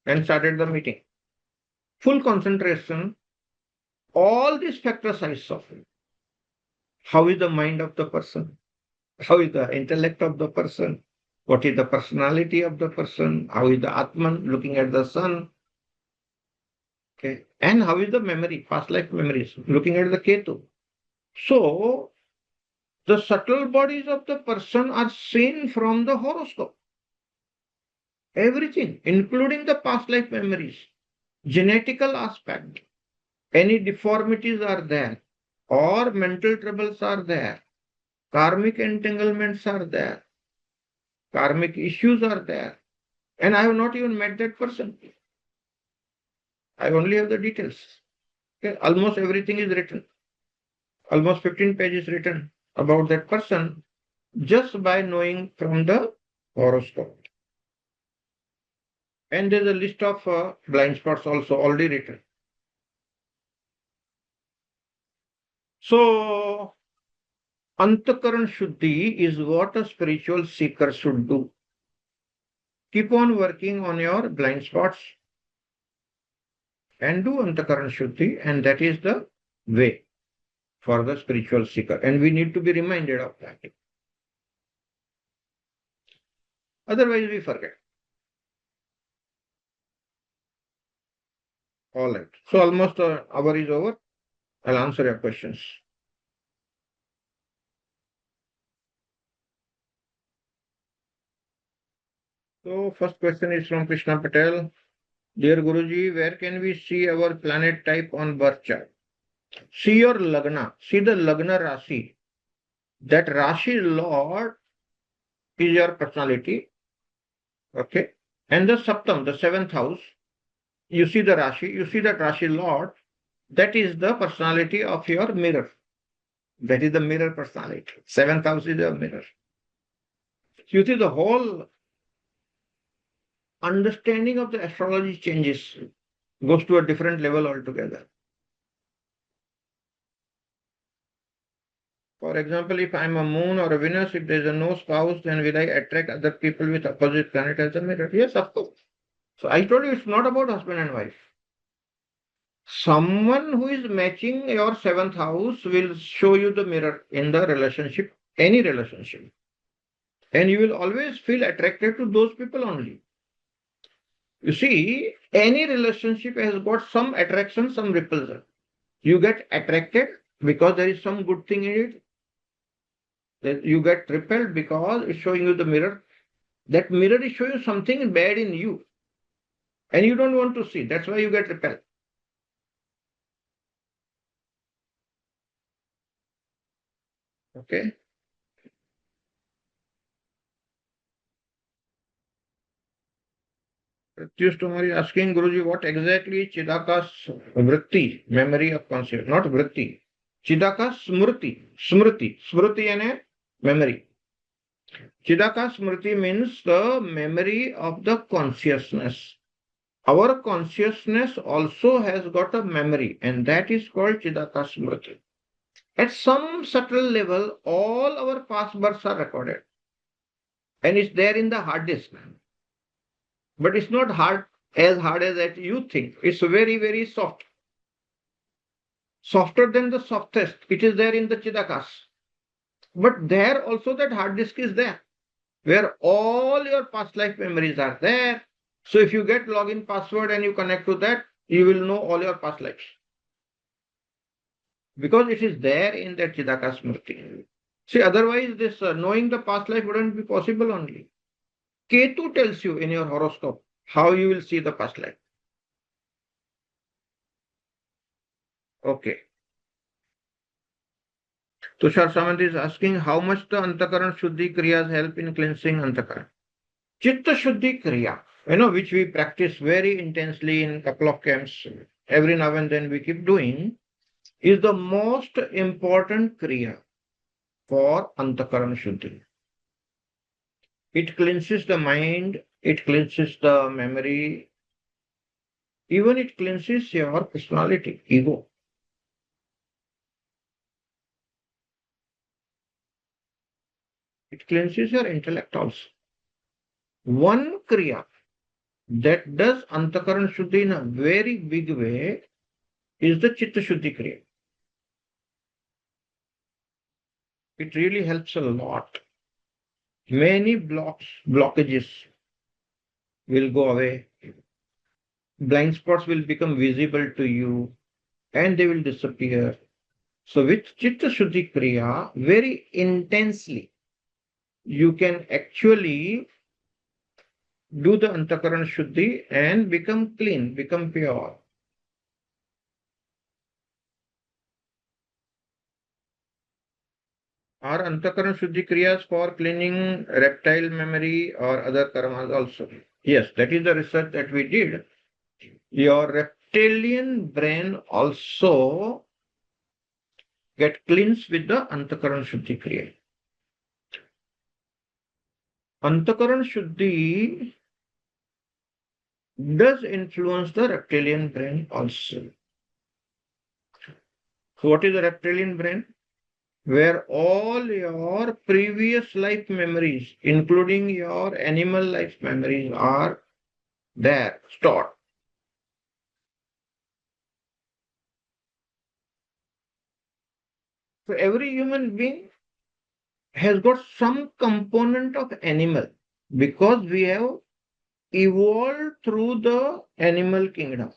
and started the meeting. Full concentration, all these factors I saw. How is the mind of the person? How is the intellect of the person? What is the personality of the person? How is the Atman looking at the sun? Okay. And how is the memory, past life memories, looking at the Ketu? So the subtle bodies of the person are seen from the horoscope. Everything, including the past life memories, genetical aspect, any deformities are there, or mental troubles are there, karmic entanglements are there, karmic issues are there, and I have not even met that person. I only have the details. Okay? Almost everything is written. Almost 15 pages written about that person just by knowing from the horoscope. And there's a list of blind spots also already written. So, Antakaran Shuddhi is what a spiritual seeker should do. Keep on working on your blind spots and do Antakaran Shuddhi, and that is the way for the spiritual seeker. And we need to be reminded of that. Otherwise, we forget. All right. So, almost an hour is over. I'll answer your questions. So, first question is from Krishna Patel. Dear Guruji, where can we see our planet type on birth chart? See your Lagna. See the Lagna Rashi. That Rashi Lord is your personality. Okay. And the Saptam, the seventh house, you see the Rashi, you see that Rashi Lord, that is the personality of your mirror. That is the mirror personality. Seventh house is your mirror. You see the whole understanding of the astrology changes, goes to a different level altogether. For example, if I'm a moon or a Venus, if there's a no spouse, then will I attract other people with opposite planet as a mirror? Yes, of course. So I told you it's not about husband and wife. Someone who is matching your seventh house will show you the mirror in the relationship, any relationship. And you will always feel attracted to those people only. You see, any relationship has got some attraction, some repulsion. You get attracted because there is some good thing in it. Then you get repelled because it's showing you the mirror. That mirror is showing you something bad in you. And you don't want to see. That's why you get repelled. Okay. Pratyush Tomar is asking Guruji, what exactly is Chidakas vritti, memory of consciousness, not vritti. Chidakas smriti, smriti, smriti and memory. Chidakas smriti means the memory of the consciousness. Our consciousness also has got a memory, and that is called Chidakas smriti. At some subtle level, all our past births are recorded, and it's there in the hard disk. But it's not hard as that you think. It's very, very soft. Softer than the softest. It is there in the Chidakas. But there also that hard disk is there, where all your past life memories are there. So if you get login password and you connect to that, you will know all your past lives. Because it is there in that Chidakas Smriti. See, otherwise this knowing the past life wouldn't be possible only. Ketu tells you in your horoscope how you will see the past life. Okay. Tushar Samant is asking how much the Antakaran Shuddhi Kriyas help in cleansing Antakaran. Chitta Shuddhi Kriya, which we practice very intensely in a couple of camps, every now and then we keep doing, is the most important Kriya for Antakaran Shuddhi. It cleanses the mind, it cleanses the memory, even it cleanses your personality, ego. It cleanses your intellect also. One Kriya that does Antakaran Shuddhi in a very big way is the Chitta Shuddhi Kriya. It really helps a lot. Many blockages will go away. Blind spots will become visible to you and they will disappear. So with Chitta Shuddhi Kriya, very intensely, you can actually do the Antakaran Shuddhi and become clean, become pure. Are Antakaran Shuddhi Kriyas for cleaning reptile memory or other karmas also? Yes, that is the research that we did. Your reptilian brain also get cleansed with the Antakaran Shuddhi Kriya. Antakaran Shuddhi does influence the reptilian brain also. So what is the reptilian brain? Where all your previous life memories, including your animal life memories, are there, stored. So every human being has got some component of animal because we have evolved through the animal kingdom.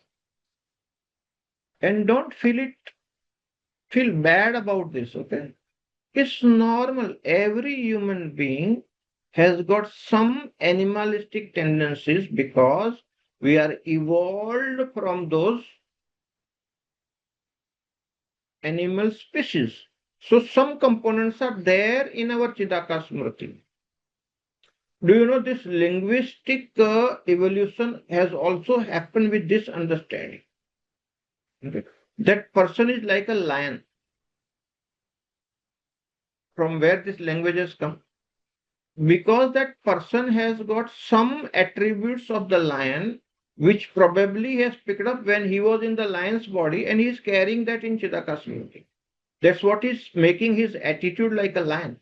And don't feel bad about this, okay? It's normal. Every human being has got some animalistic tendencies because we are evolved from those animal species. So some components are there in our Chidaka Smriti. Do you know this linguistic evolution has also happened with this understanding? Okay. That person is like a lion. From where this language has come? Because that person has got some attributes of the lion which probably he has picked up when he was in the lion's body and he is carrying that in Chidaka Smriti. That's what is making his attitude like a lion.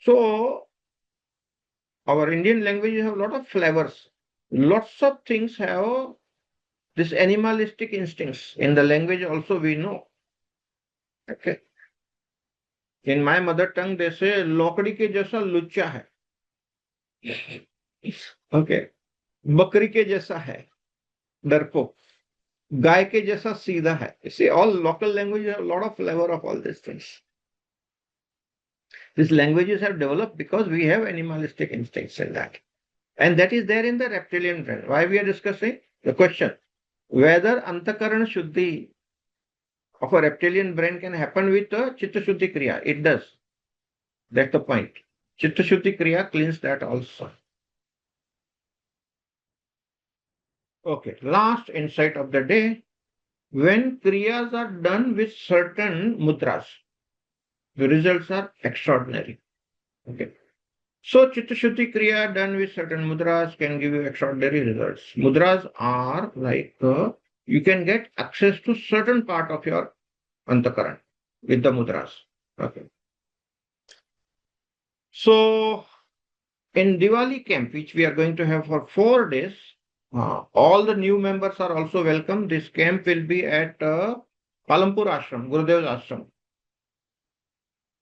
So our Indian languages have a lot of flavors. Lots of things have this animalistic instincts. In the language also we know. Okay. In my mother tongue they say लौकड़ी के जैसा लुच्चा है. Okay. बकरी के जैसा है डरपोक. गाय के जैसा सीधा है. You see, all local languages have a lot of flavor of all these things. These languages have developed because we have animalistic instincts in that. And that is there in the reptilian brain. Why we are discussing? The question, whether Antakaran Shuddhi of a reptilian brain can happen with a Chitta Shuddhi Kriya. It does. That's the point. Chitta Shuddhi Kriya cleans that also. Okay, last insight of the day. When Kriyas are done with certain mudras, the results are extraordinary. Okay. So Chitta Shuddhi Kriya done with certain mudras can give you extraordinary results. Mudras are like you can get access to certain part of your Antakaran with the mudras. Okay. So in Diwali camp, which we are going to have for 4 days, all the new members are also welcome. This camp will be at Palampur Ashram, Gurudev's Ashram.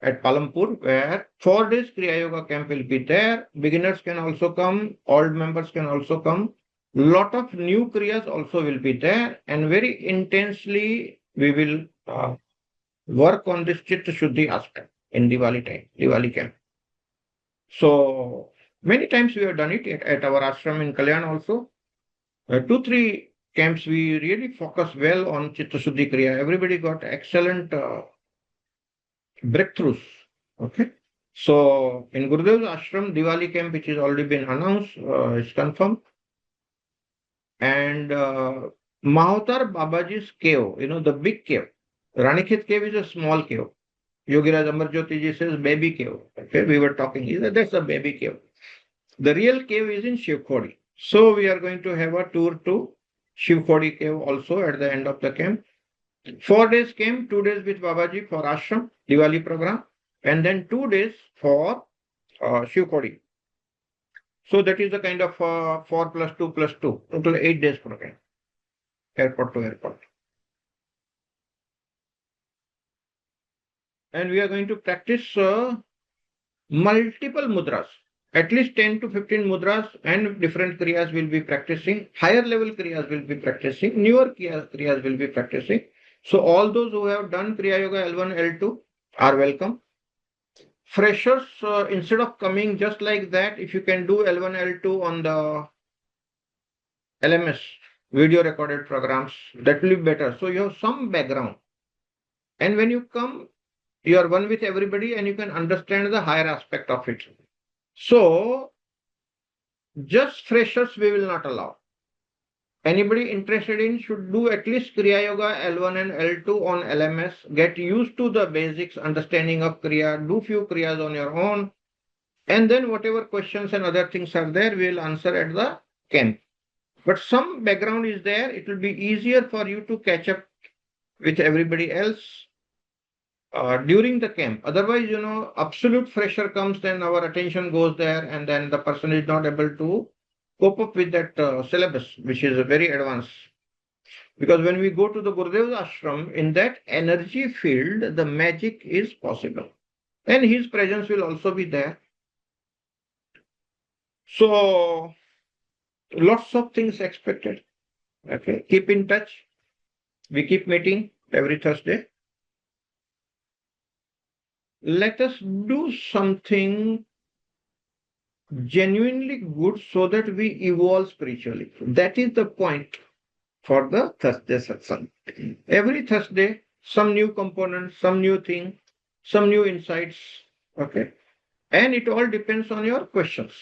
At Palampur, where 4 days Kriya Yoga camp will be there. Beginners can also come, old members can also come. Lot of new Kriyas also will be there, and very intensely we will work on this Chitta Shuddhi aspect in Diwali time, Diwali camp. So many times we have done it at our ashram in Kalyan also. 2-3 camps we really focus well on Chitta Shuddhi Kriya. Everybody got excellent breakthroughs. Okay. So in Gurudev's ashram, Diwali camp, which has already been announced, is confirmed. And Mahotar Babaji's cave, the big cave. Ranikhet cave is a small cave. Yogiraj Amarjyoti ji says baby cave. Okay, we were talking. He said that's a baby cave. The real cave is in Shivkhodi. So we are going to have a tour to Shivkhodi cave also at the end of the camp. 4 days camp, 2 days with Babaji for ashram, Diwali program, and then 2 days for Shivkhodi. So that is the kind of 4 plus 2 plus 2, total 8 days program, airport to airport. And we are going to practice multiple mudras. At least 10 to 15 mudras and different kriyas will be practicing. Higher level kriyas will be practicing. Newer kriyas will be practicing. So all those who have done Kriya Yoga L1, L2 are welcome. Freshers, instead of coming just like that, if you can do L1, L2 on the LMS, video recorded programs, that will be better. So you have some background. And when you come, you are one with everybody and you can understand the higher aspect of it. So, just freshers we will not allow. Anybody interested in should do at least Kriya Yoga L1 and L2 on LMS. Get used to the basics, understanding of Kriya. Do few Kriyas on your own. And then whatever questions and other things are there, we will answer at the camp. But some background is there. It will be easier for you to catch up with everybody else during the camp. Otherwise, absolute fresher comes, then our attention goes there, and then the person is not able to cope up with that syllabus, which is very advanced. Because when we go to the Gurudev's ashram, in that energy field, the magic is possible. And his presence will also be there. So, lots of things expected. Okay, keep in touch. We keep meeting every Thursday. Let us do something genuinely good so that we evolve spiritually. That is the point for the Thursday Satsang. Every Thursday, some new component, some new thing, some new insights. Okay. And it all depends on your questions.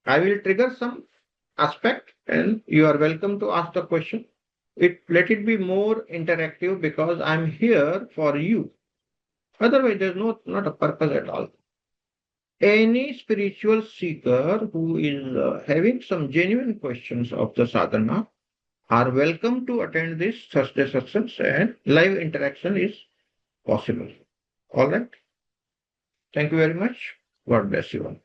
I will trigger some aspect and you are welcome to ask the question. Let it be more interactive because I'm here for you. Otherwise, there's not a purpose at all. Any spiritual seeker who is having some genuine questions of the sadhana are welcome to attend this Thursday sessions, and live interaction is possible. All right. Thank you very much. God bless you all.